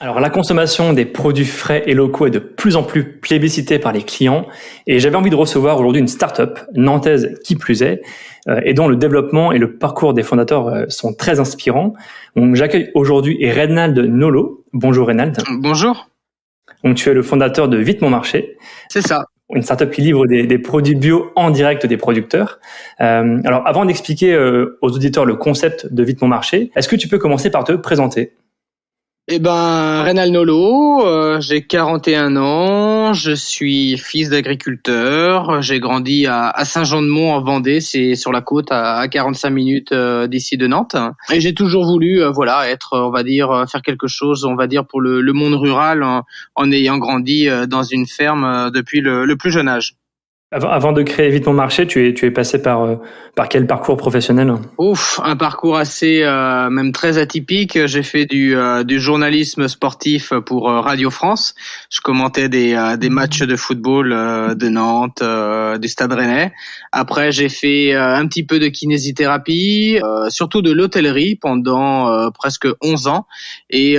Alors, la consommation des produits frais et locaux est de plus en plus plébiscitée par les clients et j'avais envie de recevoir aujourd'hui une start-up nantaise qui plus est et dont le développement et le parcours des fondateurs sont très inspirants. Donc, j'accueille aujourd'hui Reynald Nolot. Bonjour Reynald. Bonjour. Donc, tu es le fondateur de Vite Mon Marché. C'est ça. Une start-up qui livre des produits bio en direct des producteurs. Alors, avant d'expliquer aux auditeurs le concept de Vite Mon Marché, est-ce que tu peux commencer par te présenter ? Reynald Nolot, j'ai 41 ans, je suis fils d'agriculteur, j'ai grandi à Saint-Jean-de-Mont en Vendée, c'est sur la côte à 45 minutes d'ici de Nantes. Et j'ai toujours voulu faire quelque chose, pour le monde rural en ayant grandi dans une ferme depuis le plus jeune âge. Avant de créer Vite Mon Marché, tu es passé par quel parcours professionnel ? Un parcours assez même très atypique. J'ai fait du journalisme sportif pour Radio France. Je commentais des matchs de football de Nantes, du Stade Rennais. Après, j'ai fait un petit peu de kinésithérapie, surtout de l'hôtellerie pendant presque 11 ans. Et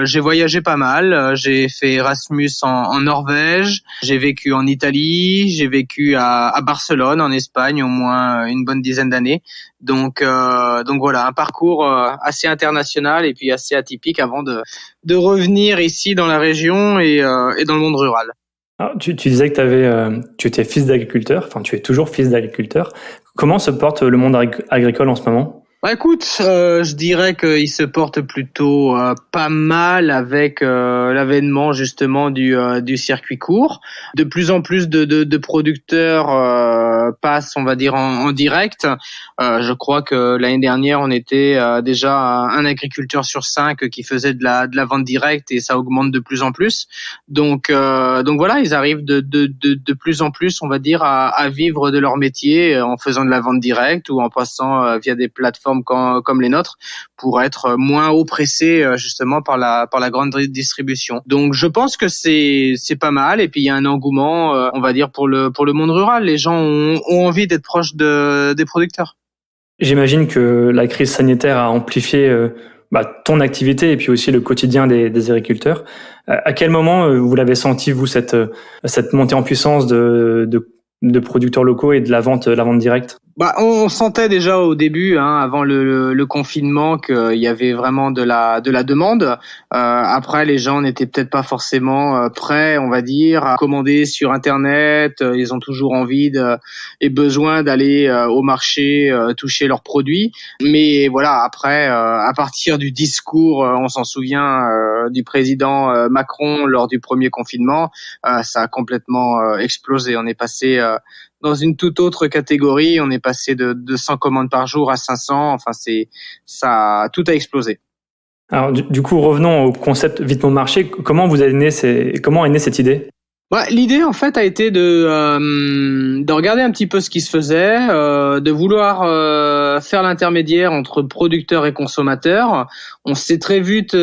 j'ai voyagé pas mal. J'ai fait Erasmus en Norvège. J'ai vécu en Italie. J'ai vécu à Barcelone, en Espagne, au moins une bonne dizaine d'années. Donc voilà, un parcours assez international et puis assez atypique avant de revenir ici dans la région et dans le monde rural. Alors, tu disais que tu étais fils d'agriculteur, enfin tu es toujours fils d'agriculteur. Comment se porte le monde agricole en ce moment ? Je dirais qu'il se porte plutôt pas mal avec l'avènement justement du circuit court. De plus en plus de producteurs passent, en direct. Je crois que l'année dernière, on était déjà un agriculteur sur 5 qui faisait de la vente directe et ça augmente de plus en plus. Donc voilà, ils arrivent de plus en plus, à vivre de leur métier en faisant de la vente directe ou en passant via des plateformes comme les nôtres pour être moins oppressés justement par la grande distribution. Donc je pense que c'est pas mal et puis il y a un engouement pour le monde rural. Les gens ont envie d'être proches des producteurs. J'imagine que la crise sanitaire a amplifié ton activité et puis aussi le quotidien des agriculteurs. À quel moment vous l'avez senti, vous, cette montée en puissance de producteurs locaux et de la vente directe ? On sentait déjà au début, avant le confinement, qu'il y avait vraiment de la demande. Après, les gens n'étaient peut-être pas forcément prêts, à commander sur Internet. Ils ont toujours envie et besoin d'aller au marché toucher leurs produits. Mais voilà, après, à partir du discours, on s'en souvient, du président Macron lors du premier confinement, ça a complètement explosé. On est passé dans une toute autre catégorie, on est passé de 100 commandes par jour à 500. Tout a explosé. Alors du coup, revenons au concept Vite Mon Marché. Comment est née cette idée ? L'idée en fait a été de regarder un petit peu ce qui se faisait, de vouloir faire l'intermédiaire entre producteurs et consommateurs. On s'est très vite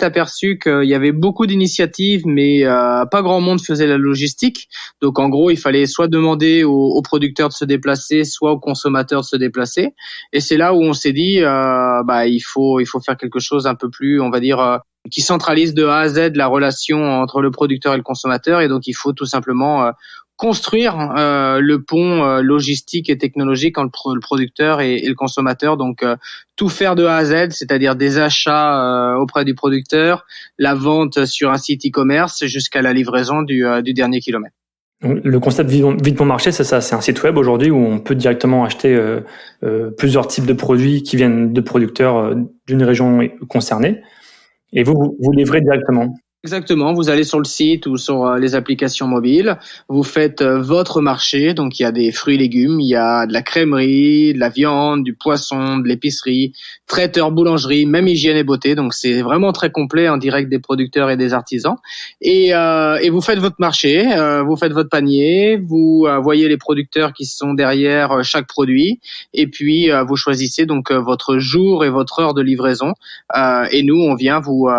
aperçu qu'il y avait beaucoup d'initiatives, mais pas grand monde faisait la logistique. Donc en gros, il fallait soit demander aux producteurs de se déplacer, soit aux consommateurs de se déplacer. Et c'est là où on s'est dit, il faut faire quelque chose un peu plus, qui centralise de A à Z la relation entre le producteur et le consommateur. Et donc, il faut tout simplement construire le pont logistique et technologique entre le producteur et le consommateur. Donc, tout faire de A à Z, c'est-à-dire des achats auprès du producteur, la vente sur un site e-commerce jusqu'à la livraison du dernier kilomètre. Le concept Vite Mon Marché, c'est ça, c'est un site web aujourd'hui où on peut directement acheter plusieurs types de produits qui viennent de producteurs d'une région concernée. Et vous livrez directement. Exactement, vous allez sur le site ou sur les applications mobiles, vous faites votre marché, donc il y a des fruits et légumes, il y a de la crèmerie, de la viande, du poisson, de l'épicerie, traiteur, boulangerie, même hygiène et beauté, donc c'est vraiment très complet en direct des producteurs et des artisans. Et vous faites votre marché, vous faites votre panier, vous voyez les producteurs qui sont derrière chaque produit, et puis vous choisissez donc votre jour et votre heure de livraison, et nous on vient vous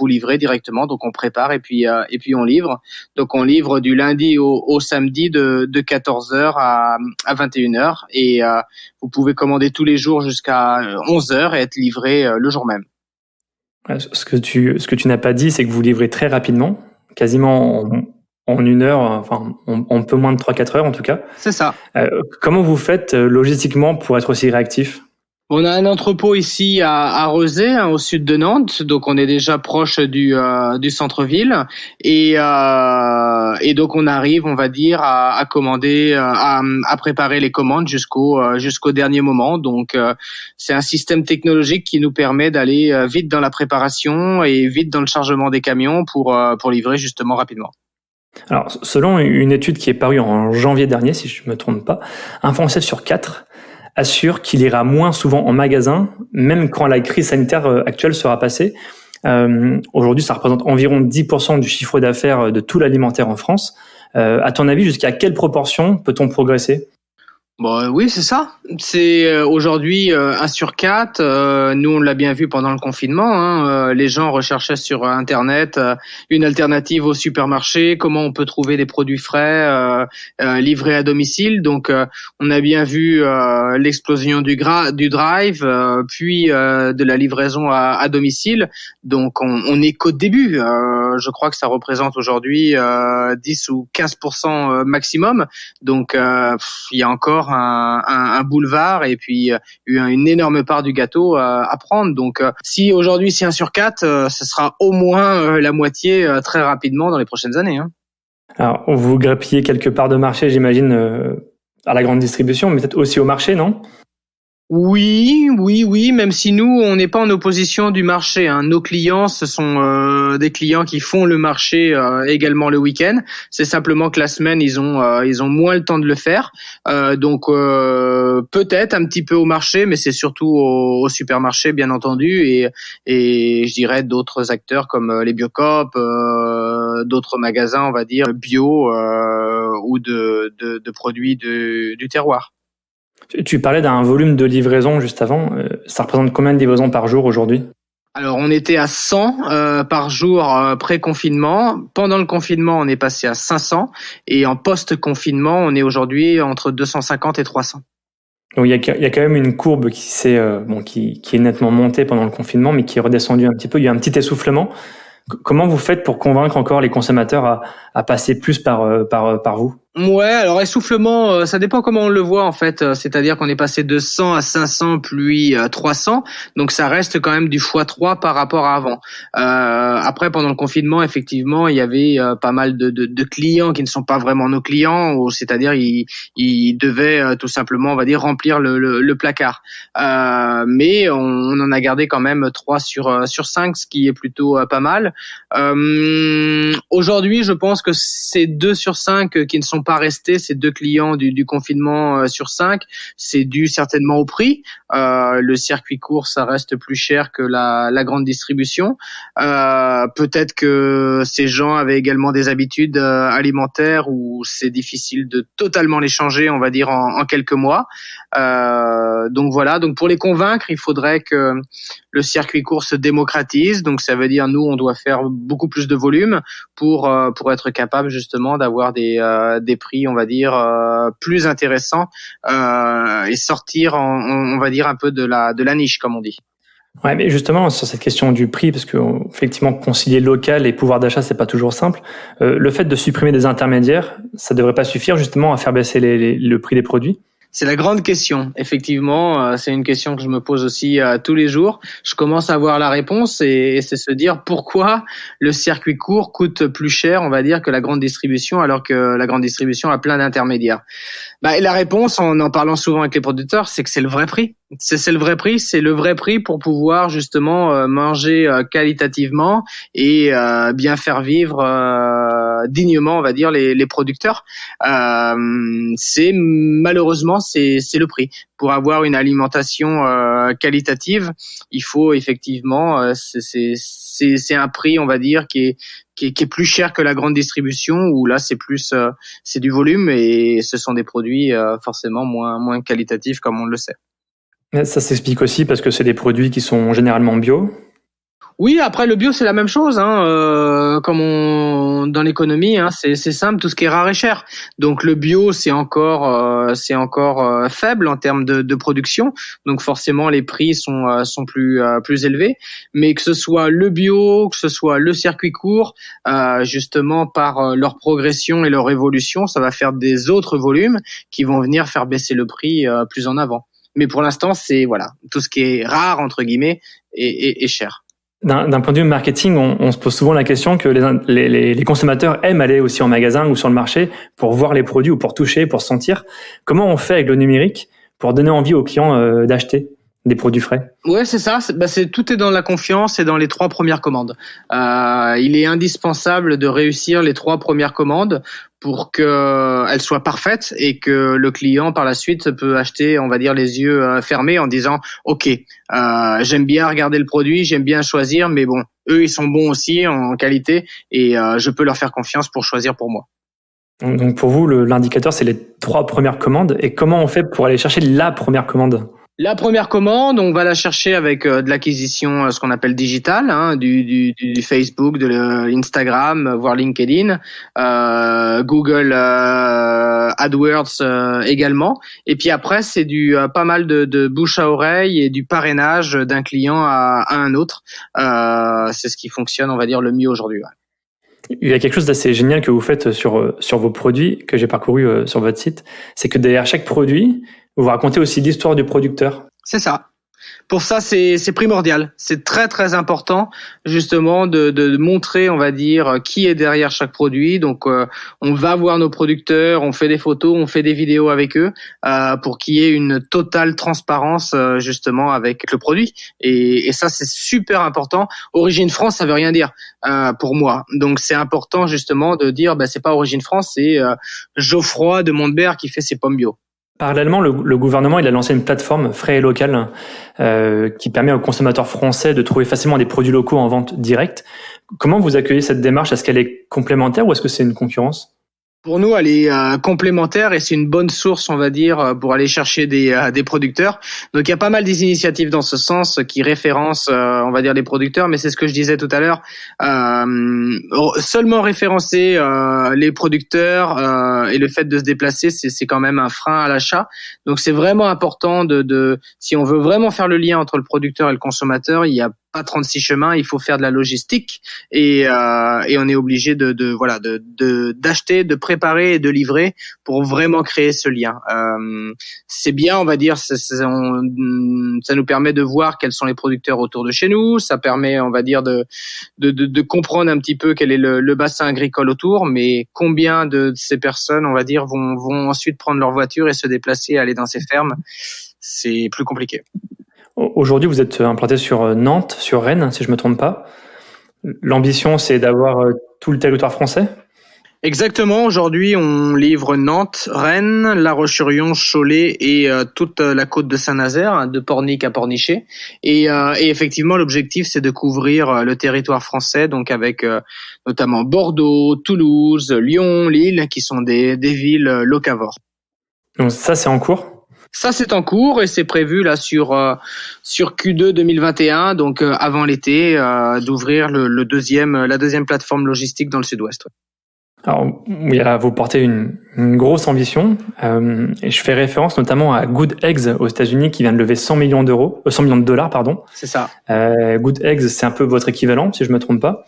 livrer directement, donc on prépare et puis on livre. Donc on livre du lundi au samedi de 14h à 21h et vous pouvez commander tous les jours jusqu'à 11h et être livré le jour même. Ce que tu n'as pas dit, c'est que vous livrez très rapidement, quasiment en 1 heure, enfin en peu moins de 3-4 heures en tout cas. C'est ça. Comment vous faites logistiquement pour être aussi réactif? On a un entrepôt ici à Rezé, hein, au sud de Nantes, donc on est déjà proche du centre-ville et donc on arrive, on va dire, à commander, à préparer les commandes jusqu'au dernier moment. Donc c'est un système technologique qui nous permet d'aller vite dans la préparation et vite dans le chargement des camions pour livrer justement rapidement. Alors, selon une étude qui est parue en janvier dernier, si je ne me trompe pas, un Français sur 4 assure qu'il ira moins souvent en magasin, même quand la crise sanitaire actuelle sera passée. Aujourd'hui, ça représente environ 10% du chiffre d'affaires de tout l'alimentaire en France. À ton avis, jusqu'à quelle proportion peut-on progresser? Bon, oui, c'est ça. C'est aujourd'hui 1 sur 4. Nous, on l'a bien vu pendant le confinement. Hein, les gens recherchaient sur Internet une alternative au supermarché, comment on peut trouver des produits frais livrés à domicile. Donc, on a bien vu l'explosion du drive, puis de la livraison à domicile. Donc, on n'est qu'au début. Je crois que ça représente aujourd'hui 10 ou 15% maximum. Donc, il y a encore un boulevard et puis une énorme part du gâteau à prendre. Donc, si aujourd'hui c'est 1 sur 4, ce sera au moins la moitié très rapidement dans les prochaines années. Hein. Alors, vous grappillez quelque part de marché, j'imagine, à la grande distribution, mais peut-être aussi au marché, non? Oui, même si nous, on n'est pas en opposition du marché. Hein. Nos clients, ce sont des clients qui font le marché également le week-end. C'est simplement que la semaine, ils ont moins le temps de le faire. Donc, peut-être un petit peu au marché, mais c'est surtout au supermarché, bien entendu, et je dirais d'autres acteurs comme les Biocoop, d'autres magasins, on va dire, bio ou de produits du terroir. Tu parlais d'un volume de livraison juste avant. Ça représente combien de livraisons par jour aujourd'hui? Alors, on était à 100 par jour pré-confinement. Pendant le confinement, on est passé à 500. Et en post-confinement, on est aujourd'hui entre 250 et 300. Donc, il y a quand même une courbe qui est nettement montée pendant le confinement, mais qui est redescendue un petit peu. Il y a un petit essoufflement. Comment vous faites pour convaincre encore les consommateurs à passer plus par vous? Ouais, alors essoufflement, ça dépend comment on le voit en fait. C'est-à-dire qu'on est passé de 100 à 500 puis 300, donc ça reste quand même du x3 par rapport à avant. Après, pendant le confinement, effectivement, il y avait pas mal de clients qui ne sont pas vraiment nos clients, ou c'est-à-dire ils devaient tout simplement, on va dire, remplir le placard. Mais on en a gardé quand même 3 sur 5, ce qui est plutôt pas mal. Aujourd'hui, je pense que c'est 2 sur 5 qui ne sont pas restés, ces 2 clients du confinement sur 5. C'est dû certainement au prix. Le circuit court, ça reste plus cher que la grande distribution. Peut-être que ces gens avaient également des habitudes alimentaires où c'est difficile de totalement les changer, on va dire, en quelques mois. Donc voilà. Donc pour les convaincre, il faudrait que le circuit court se démocratise. Donc ça veut dire, nous, on doit faire beaucoup plus de volume pour être capable justement d'avoir des prix, on va dire, plus intéressants et sortir, on va dire, un peu de la niche, comme on dit. Ouais, mais justement, sur cette question du prix, parce que effectivement, concilier local et pouvoir d'achat, c'est pas toujours simple. Le fait de supprimer des intermédiaires, ça devrait pas suffire justement à faire baisser le prix des produits? C'est la grande question. Effectivement, c'est une question que je me pose aussi tous les jours. Je commence à avoir la réponse et c'est se dire pourquoi le circuit court coûte plus cher, on va dire, que la grande distribution, alors que la grande distribution a plein d'intermédiaires. Bah, la réponse, en parlant souvent avec les producteurs, c'est que c'est le vrai prix. C'est le vrai prix, c'est le vrai prix pour pouvoir justement manger qualitativement et bien faire vivre dignement, on va dire, les producteurs. C'est malheureusement c'est le prix. Pour avoir une alimentation qualitative, il faut effectivement c'est un prix, on va dire, qui est plus cher que la grande distribution, où là c'est plus c'est du volume et ce sont des produits forcément moins qualitatifs, comme on le sait. Ça s'explique aussi parce que c'est des produits qui sont généralement bio. Oui, après le bio c'est la même chose, hein. Dans l'économie, hein, c'est simple, tout ce qui est rare est cher. Donc le bio c'est encore faible en termes de production, donc forcément les prix sont plus élevés. Mais que ce soit le bio, que ce soit le circuit court, justement par leur progression et leur évolution, ça va faire des autres volumes qui vont venir faire baisser le prix plus en avant. Mais pour l'instant, c'est voilà, tout ce qui est rare entre guillemets est cher. D'un point de vue marketing, on se pose souvent la question que les consommateurs aiment aller aussi en magasin ou sur le marché pour voir les produits ou pour toucher, pour sentir. Comment on fait avec le numérique pour donner envie aux clients d'acheter des produits frais? Ouais, c'est ça. Tout est dans la confiance et dans les 3 premières commandes. Il est indispensable de réussir les 3 premières commandes pour qu'elles soient parfaites et que le client par la suite peut acheter, on va dire, les yeux fermés en disant OK, j'aime bien regarder le produit, j'aime bien choisir, mais bon, eux ils sont bons aussi en qualité et je peux leur faire confiance pour choisir pour moi. Donc pour vous, l'indicateur, c'est les 3 premières commandes. Et comment on fait pour aller chercher la première commande? La première commande, on va la chercher avec de l'acquisition, ce qu'on appelle digital, hein, du Facebook, de l'Instagram, voire LinkedIn, Google AdWords également. Et puis après, c'est pas mal de bouche à oreille et du parrainage d'un client à un autre. C'est ce qui fonctionne, on va dire, le mieux aujourd'hui. Ouais. Il y a quelque chose d'assez génial que vous faites sur vos produits, que j'ai parcouru sur votre site, c'est que derrière chaque produit, vous racontez aussi l'histoire du producteur. C'est ça. Pour ça, c'est primordial. C'est très très important justement de montrer, on va dire, qui est derrière chaque produit. Donc, on va voir nos producteurs, on fait des photos, on fait des vidéos avec eux pour qu'il y ait une totale transparence justement avec le produit. Et ça, c'est super important. Origine France, ça veut rien dire pour moi. Donc, c'est important justement de dire, c'est pas Origine France, c'est Geoffroy de Montbert qui fait ses pommes bio. Parallèlement, le gouvernement il a lancé une plateforme Frais et Local qui permet aux consommateurs français de trouver facilement des produits locaux en vente directe. Comment vous accueillez cette démarche? Est-ce qu'elle est complémentaire ou est-ce que c'est une concurrence? Pour nous, elle est complémentaire et c'est une bonne source, on va dire, pour aller chercher des producteurs. Donc, il y a pas mal des initiatives dans ce sens qui référencent, on va dire, les producteurs. Mais c'est ce que je disais tout à l'heure. Seulement référencer les producteurs et le fait de se déplacer, c'est quand même un frein à l'achat. Donc, c'est vraiment important si on veut vraiment faire le lien entre le producteur et le consommateur, il y a pas 36 chemins, il faut faire de la logistique et on est obligé d'acheter, de préparer et de livrer pour vraiment créer ce lien. C'est bien, on va dire, ça nous permet de voir quels sont les producteurs autour de chez nous, ça permet, on va dire, de comprendre un petit peu quel est le bassin agricole autour, mais combien de ces personnes, on va dire, vont ensuite prendre leur voiture et se déplacer, aller dans ces fermes, c'est plus compliqué. Aujourd'hui, vous êtes implanté sur Nantes, sur Rennes, si je me trompe pas. L'ambition, c'est d'avoir tout le territoire français? Exactement. Aujourd'hui, on livre Nantes, Rennes, La Roche-sur-Yon, Cholet et toute la côte de Saint-Nazaire, de Pornic à Pornichet. Et effectivement, l'objectif, c'est de couvrir le territoire français, donc avec notamment Bordeaux, Toulouse, Lyon, Lille, qui sont des villes locavores. Donc ça, c'est en cours? Ça, c'est en cours et c'est prévu là sur Q2 2021, donc avant l'été, d'ouvrir la deuxième plateforme logistique dans le Sud-Ouest. Ouais. Alors, vous portez une grosse ambition, et je fais référence notamment à Good Eggs aux États-Unis qui vient de lever 100 millions de dollars, pardon. C'est ça. Good Eggs, c'est un peu votre équivalent, si je me trompe pas.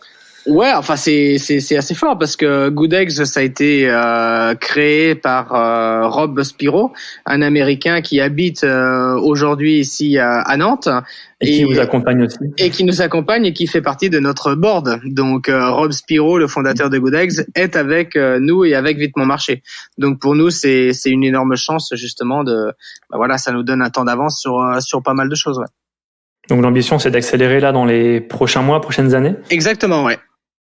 Ouais, enfin c'est assez fort parce que Good Eggs, ça a été créé par Rob Spiro, un Américain qui habite aujourd'hui ici à Nantes. Et qui vous accompagne aussi. Et qui nous accompagne et qui fait partie de notre board. Donc Rob Spiro, le fondateur de Good Eggs, est avec nous et avec Vite Mon Marché. Donc pour nous, c'est une énorme chance justement ça nous donne un temps d'avance sur pas mal de choses. Ouais. Donc l'ambition, c'est d'accélérer là dans les prochains mois, prochaines années. Exactement, ouais.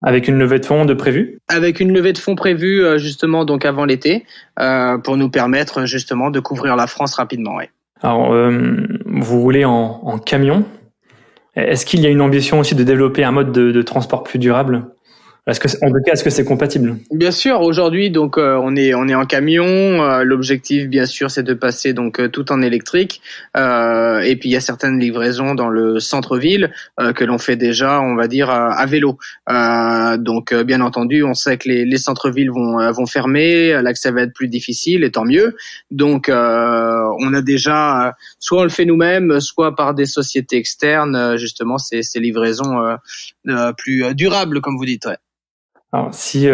Avec une levée de fonds prévue? Avec une levée de fonds prévue justement donc avant l'été pour nous permettre justement de couvrir la France rapidement. Ouais. Alors, vous roulez en camion. Est-ce qu'il y a une ambition aussi de développer un mode de transport plus durable? En tout cas, est-ce que c'est compatible? Bien sûr, aujourd'hui donc on est en camion. L'objectif bien sûr c'est de passer donc tout en électrique. Et puis il y a certaines livraisons dans le centre-ville que l'on fait déjà, on va dire à vélo. Donc bien entendu, on sait que les centres-villes vont fermer, l'accès va être plus difficile et tant mieux. Donc on a déjà soit on le fait nous-mêmes, soit par des sociétés externes justement ces livraisons plus durables comme vous dites. Ouais. Alors, si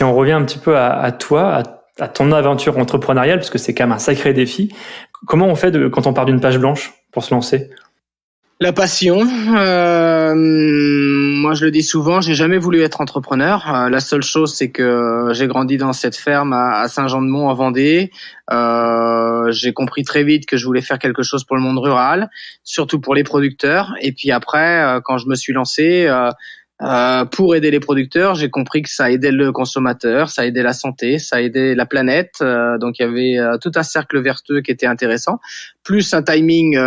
on revient un petit peu à toi, à ton aventure entrepreneuriale, parce que c'est quand même un sacré défi, comment on fait quand on part d'une page blanche pour se lancer? La passion. Moi, je le dis souvent, j'ai jamais voulu être entrepreneur. La seule chose, c'est que j'ai grandi dans cette ferme à Saint-Jean-de-Mont en Vendée. J'ai compris très vite que je voulais faire quelque chose pour le monde rural, surtout pour les producteurs. Et puis après, quand je me suis lancé, pour aider les producteurs, j'ai compris que ça aidait le consommateur, ça aidait la santé, ça aidait la planète. Donc il y avait tout un cercle vertueux qui était intéressant, plus un timing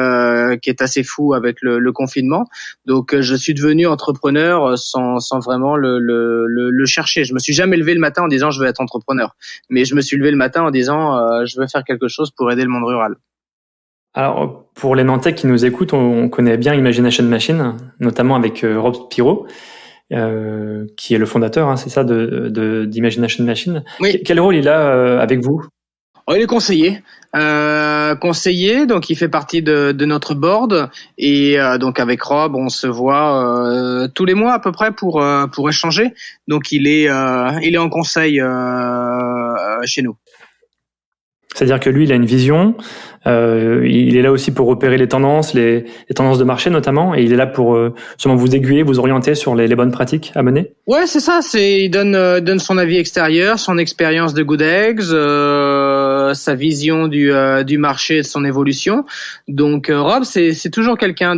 qui est assez fou avec le confinement. Donc je suis devenu entrepreneur sans vraiment le chercher. Je me suis jamais levé le matin en disant je veux être entrepreneur, mais je me suis levé le matin en disant je veux faire quelque chose pour aider le monde rural. Alors, pour les Nantais qui nous écoutent, on connaît bien Imagination Machine, notamment avec Rob Spiro, qui est le fondateur, hein, c'est ça, d'Imagination Machine. Oui. Quel rôle il a avec vous? Oh, il est conseiller. Conseiller, donc il fait partie de notre board et donc avec Rob, on se voit tous les mois à peu près pour échanger. Donc il est en conseil chez nous. C'est-à-dire que lui, il a une vision, il est là aussi pour repérer les tendances de marché notamment, et il est là pour sûrement vous aiguiller, vous orienter sur les bonnes pratiques à mener. Ouais, c'est ça. Il donne son avis extérieur, son expérience de Good Eggs, sa vision du marché et de son évolution. Donc Rob, c'est toujours quelqu'un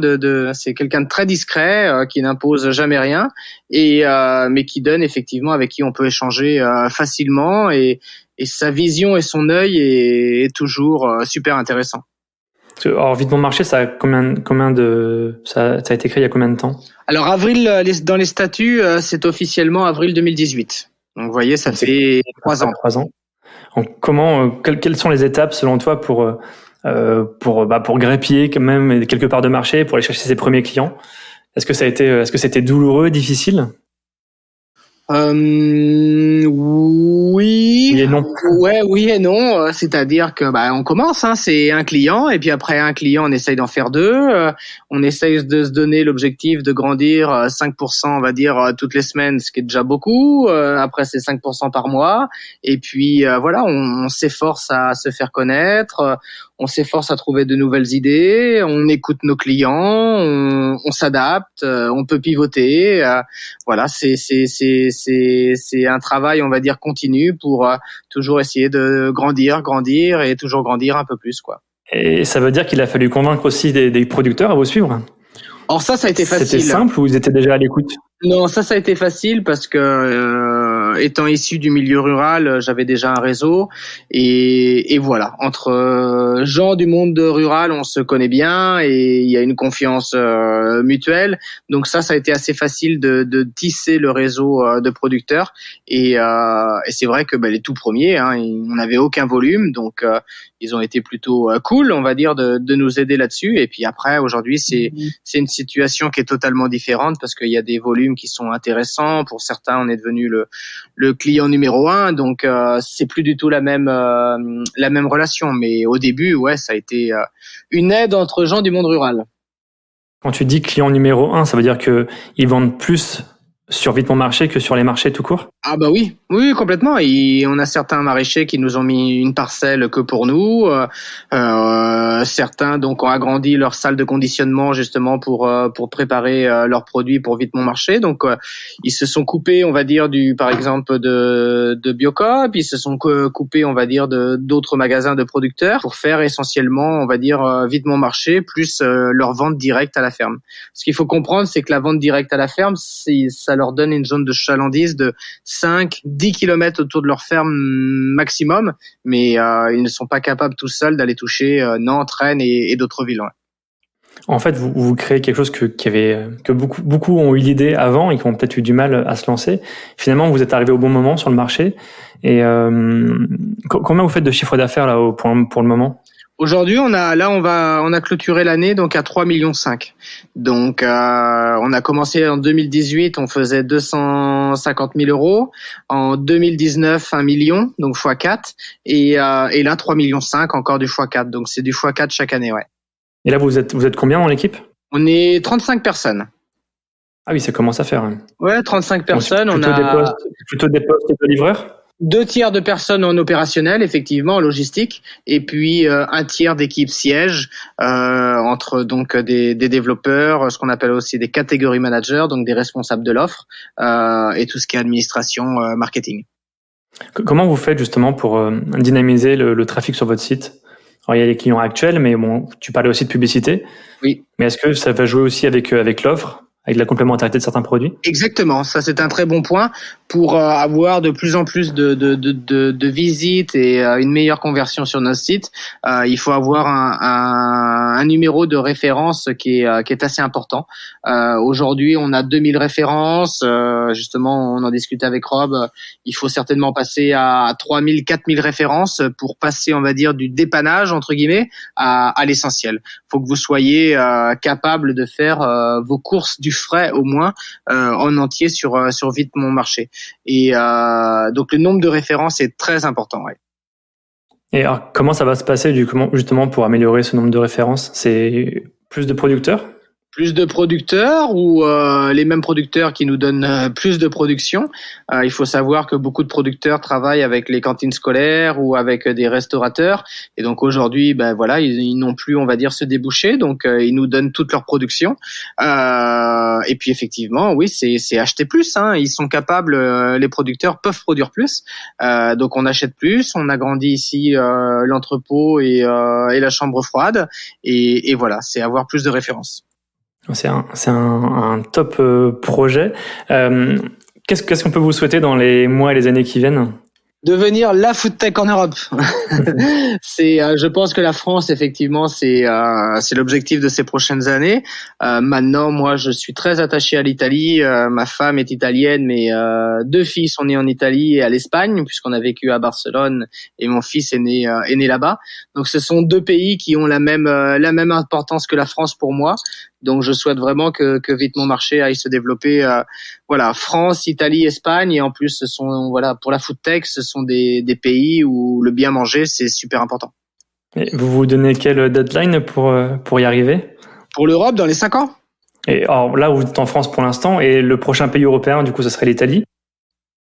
c'est quelqu'un de très discret, qui n'impose jamais rien, et mais qui donne effectivement avec qui on peut échanger facilement et sa vision et son œil est toujours super intéressant. Alors, Vite Bon Marché, ça a ça a été créé il y a combien de temps? Alors, dans les statuts, c'est officiellement avril 2018. Donc, vous voyez, ça fait 3 ans. 3 ans. Donc, quelles sont les étapes, selon toi, pour grappiller quand même quelque part de marché, pour aller chercher ses premiers clients? Est-ce que c'était douloureux, difficile? Oui. Oui et non. Ouais, oui et non. C'est-à-dire que on commence, hein, c'est un client et puis après un client, on essaye d'en faire 2. On essaye de se donner l'objectif de grandir 5%, on va dire toutes les semaines, ce qui est déjà beaucoup. Après, c'est 5% par mois. Et puis voilà, on s'efforce à se faire connaître. On s'efforce à trouver de nouvelles idées, on écoute nos clients, on s'adapte, on peut pivoter. Voilà, c'est un travail, on va dire, continu pour toujours essayer de grandir et toujours grandir un peu plus, quoi. Et ça veut dire qu'il a fallu convaincre aussi des producteurs à vous suivre? Or ça a été facile. C'était simple ou ils étaient déjà à l'écoute? Non, ça a été facile parce que étant issu du milieu rural, j'avais déjà un réseau et voilà. Entre gens du monde rural, on se connaît bien et il y a une confiance mutuelle. Donc ça a été assez facile de tisser le réseau de producteurs et c'est vrai que les tout premiers, hein, on n'avait aucun volume, donc ils ont été plutôt cool, on va dire, de nous aider là-dessus. Et puis après, aujourd'hui, c'est une situation qui est totalement différente parce qu'il y a des volumes qui sont intéressants. Pour certains, on est devenu le client numéro 1, donc c'est plus du tout la même relation. Mais au début, ouais, ça a été une aide entre gens du monde rural. Quand tu dis client numéro 1, ça veut dire que ils vendent plus sur Vite Mon Marché que sur les marchés tout court? Ah bah oui, complètement. Et on a certains maraîchers qui nous ont mis une parcelle que pour nous. Certains donc ont agrandi leur salle de conditionnement justement pour préparer leurs produits pour Vite Mon Marché. Donc ils se sont coupés, on va dire, par exemple de Biocoop. Ils se sont coupés, on va dire, d'autres magasins de producteurs pour faire essentiellement, on va dire, Vite Mon Marché plus leur vente directe à la ferme. Ce qu'il faut comprendre, c'est que la vente directe à la ferme, ça leur donne une zone de chalandise de 5-10 km autour de leur ferme maximum, mais ils ne sont pas capables tout seuls d'aller toucher Nantes, Rennes et d'autres villes. Ouais. En fait, vous créez quelque chose que beaucoup ont eu l'idée avant et qui ont peut-être eu du mal à se lancer. Finalement, vous êtes arrivé au bon moment sur le marché. Et combien vous faites de chiffre d'affaires là pour le moment? Aujourd'hui, on a clôturé l'année donc à 3,5 millions. Donc, on a commencé en 2018, on faisait 250 000 euros. En 2019, 1 million, donc x4. Et là, 3,5 millions, encore du x4. Donc, c'est du x4 chaque année, ouais. Et là, vous êtes combien dans l'équipe? On est 35 personnes. Ah oui, ça commence à faire. Hein. Ouais, 35 personnes. Plutôt des postes de livreurs? 2 tiers de personnes en opérationnel, effectivement, en logistique, et puis 1 tiers d'équipe siège entre donc des développeurs, ce qu'on appelle aussi des catégories managers, donc des responsables de l'offre, et tout ce qui est administration, marketing. Comment vous faites justement pour dynamiser le trafic sur votre site? Alors, il y a les clients actuels, mais bon, tu parlais aussi de publicité. Oui. Mais est-ce que ça va jouer aussi avec l'offre, avec la complémentarité de certains produits? Exactement, ça c'est un très bon point pour avoir de plus en plus de visites et une meilleure conversion sur notre site. Il faut avoir un numéro de référence qui est assez important. Aujourd'hui, on a 2000 références. Justement, on en discutait avec Rob. Il faut certainement passer à 3000, 4000 références pour passer, on va dire, du dépannage entre guillemets à l'essentiel. Faut que vous soyez capable de faire vos courses du frais au moins en entier sur Vite Mon Marché. Et donc le nombre de références est très important. Ouais. Et alors, comment ça va se passer justement pour améliorer ce nombre de références? C'est plus de producteurs? Plus de producteurs ou les mêmes producteurs qui nous donnent plus de production. Il faut savoir que beaucoup de producteurs travaillent avec les cantines scolaires ou avec des restaurateurs. Et donc aujourd'hui, voilà, ils n'ont plus, on va dire, ce débouché. Donc ils nous donnent toute leur production. Et puis effectivement, oui, c'est acheter plus. Hein. Ils sont capables, les producteurs peuvent produire plus. Donc on achète plus. On agrandit ici l'entrepôt et la chambre froide. Et voilà, c'est avoir plus de références. C'est un top projet. Qu'est-ce qu'on peut vous souhaiter dans les mois et les années qui viennent? Devenir la food tech en Europe. Je pense que la France, effectivement, c'est l'objectif de ces prochaines années. Maintenant, moi, je suis très attaché à l'Italie. Ma femme est italienne, mais 2 filles sont nées en Italie et à l'Espagne, puisqu'on a vécu à Barcelone et mon fils est né là-bas. Donc, ce sont 2 pays qui ont la même importance que la France pour moi. Donc, je souhaite vraiment que Vite Mon Marché aille se développer. Voilà, France, Italie, Espagne, et en plus, ce sont pour la food tech, ce sont des pays où le bien manger c'est super important. Et vous vous donnez quelle deadline pour y arriver? Pour l'Europe, dans les 5 ans. Et alors là, vous êtes en France pour l'instant, et le prochain pays européen, du coup, ce serait l'Italie?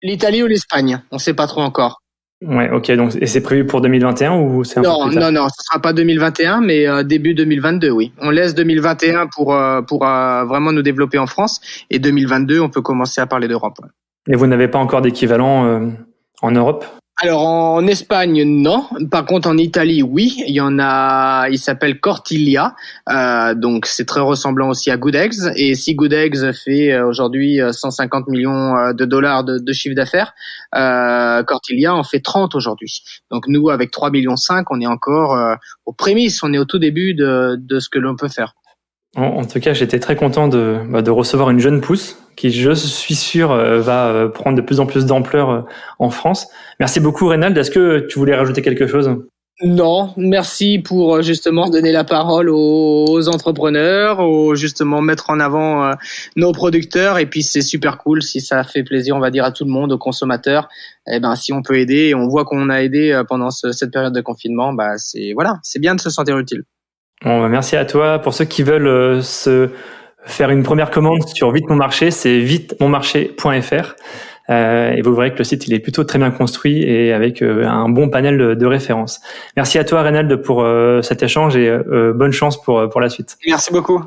L'Italie ou l'Espagne, on sait pas trop encore. Ouais, ok. Donc, et c'est prévu pour 2021 ou c'est un peu plus tard? Non, ce sera pas 2021, mais début 2022, oui. On laisse 2021 pour vraiment nous développer en France, et 2022, on peut commencer à parler d'Europe. Ouais. Et vous n'avez pas encore d'équivalent en Europe? Alors en Espagne, non. Par contre, en Italie, oui. Il y en a. Il s'appelle Cortiglia. Donc c'est très ressemblant aussi à Good Eggs. Et si Good Eggs fait aujourd'hui 150 millions de dollars de chiffre d'affaires, Cortiglia en fait 30 aujourd'hui. Donc nous, avec 3,5 millions, on est encore aux prémices. On est au tout début de ce que l'on peut faire. En tout cas, j'étais très content de recevoir une jeune pousse qui, je suis sûr, va prendre de plus en plus d'ampleur en France. Merci beaucoup, Reynald. Est-ce que tu voulais rajouter quelque chose? Non, merci pour justement donner la parole aux entrepreneurs, justement mettre en avant nos producteurs, et puis c'est super cool si ça fait plaisir, on va dire, à tout le monde, aux consommateurs. Eh ben si on peut aider, et on voit qu'on a aidé pendant cette période de confinement, c'est bien de se sentir utile. Bon, merci à toi. Pour ceux qui veulent se faire une première commande sur Vite Mon Marché, c'est vitemonmarché.fr. Et vous verrez que le site il est plutôt très bien construit et avec un bon panel de références. Merci à toi, Reynald, pour cet échange, et bonne chance pour la suite. Merci beaucoup.